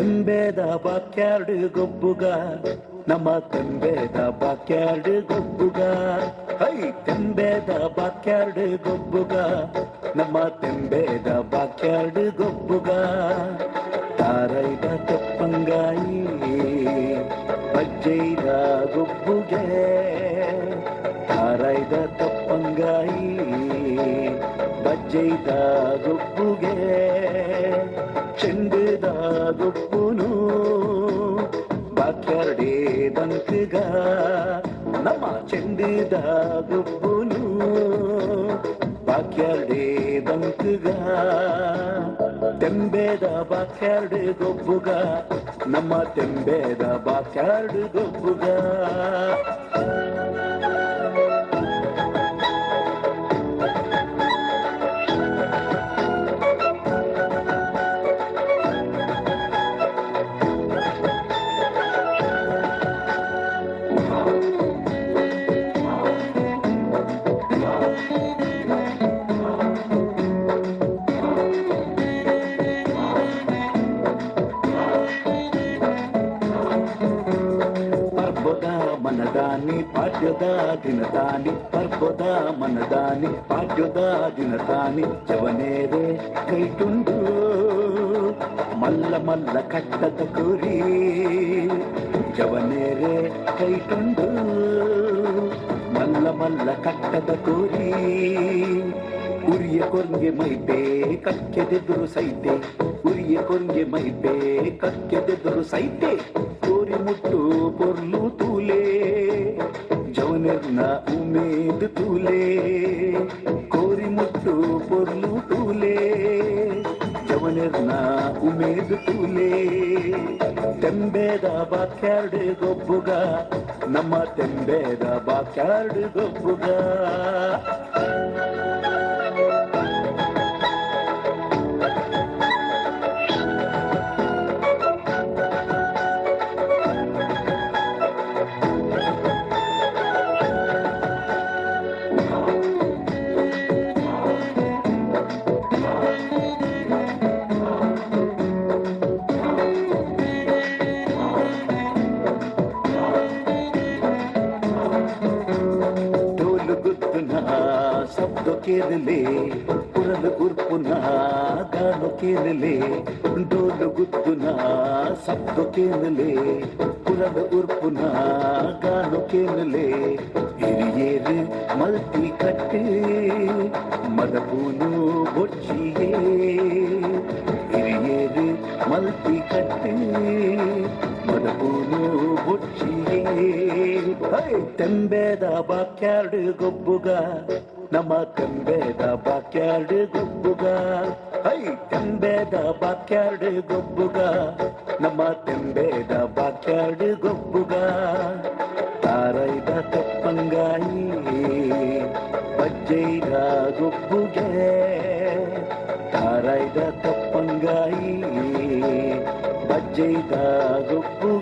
ತೆಂಬೇದ backyard ಗೊಬ್ಬುಗ ನಮ್ಮ ತೆಂಬೇದ backyard ಗೊಬ್ಬುಗ high ತೆಂಬೇದ backyard ಗೊಬ್ಬುಗ ನಮ್ಮ ತೆಂಬೇದ backyard ಗೊಬ್ಬುಗ ತಾರೈದ ತೆಪ್ಪಂಗಾಯಿ ಬಜ್ಜೈದ ಗೊಬ್ಬುಗೆ ತಾರೈದ ತೆಪ್ಪಂಗಾಯಿ ಬಜ್ಜೈದ ಗೊಬ್ಬುಗೆ ಚೆಂಡದ ಗೊಬ್ಬುನು ಬಾಕ್ಯಾರ್ಡೇ ದಂಕಗ ನಮ್ಮ ಚೆಂಡದ ಗೊಬ್ಬುನು ಬಾಕ್ಯಾರ್ಡೇ ದಂಕಗ ತೆಂಬೇದ ಬಾಕ್ಯಾರ್ಡ್ ಗೊಬ್ಬುಗ ನಮ್ಮ ತೆಂಬೇದ ಬಾಕ್ಯಾರ್ಡ್ ಗೊಬ್ಬುಗ ಮನದಾನಿ ಪಾಡ್ಯದ ದಿನದಾನಿ ಪರ್ಬದ ಮನದಾನಿ ಪಾಡ್ಯದ ದಿನದಾನಿ ಜವನೇರೆ ಕೈಟುಂಡು ಮಲ್ಲ ಮಲ್ಲ ಕಟ್ಟದ ಕುರಿ ಜವನೇರೆ ಕೈಟುಂಡು ಮಲ್ಲ ಮಲ್ಲ ಕಟ್ಟದ ಕುರಿ ಉರಿಯ ಕೊರ್ಗೆ ಮೈಪೆ ಕಕ್ಕೆದೆದುರು ಸೈತೆ ಉರಿಯ ಕೊರ್ಗೆ ಮೈಪೆ ಕಕ್ಕೆದೆದುರು ಸೈತೆ ಕೋರಿ ಮುಟ್ಟು ಪೊರ್ಲು ತೂಲೆ ಜವನರ್ನ ಉಮೇದ್ ತೂಲೆ ಕೋರಿ ಮುಟ್ಟು ಪೊರ್ಲು ತೂಲೆ ಜವನರ್ನ ಉಮೇದ್ ತೂಲೆ ತೆಂಬೇದ ಬಾಕ್ಯಾರ್ಡ್ ಗೊಬ್ಬುಗ ನಮ್ಮ ತೆಂಬೇದ ಬಾಕ್ಯಾರ್ಡ್ ಗೊಬ್ಬುಗ शब्द केरले पुरल उर्पुना गानो केरले डोल गुत्तुना शब्द केरले पुरल उर्पुना गानो केरले हिरियेर मल्टी कट्टे मदपूनु बोच्चिये हिरियेर मल्टी कट्टे मदपूनु बोच्चिये ತೆಂಬೇದ ಬಾಕ್ಯಾರ್ಡ್ ಗೊಬ್ಬುಗ ನಮ್ಮ ತೆಂಬೇದ ಬಾಕ್ಯಾರ್ಡ್ ಗೊಬ್ಬುಗ ಹೈ ತೆಂಬೇದ ಬಾಕ್ಯಾರ್ಡ್ ಗೊಬ್ಬುಗ ನಮ್ಮ ತೆಂಬೇದ ಬಾಕ್ಯಾರ್ಡ್ ಗೊಬ್ಬುಗ ತಾರೈದ ತೆಪ್ಪಂಗಾಯಿ ಬಜ್ಜೈದ ಗೊಬ್ಬುಗೆ ತಾರೈದ ತೆಪ್ಪಂಗಾಯಿ ಬಜ್ಜೈದ ಗೊಬ್ಬುಗೆ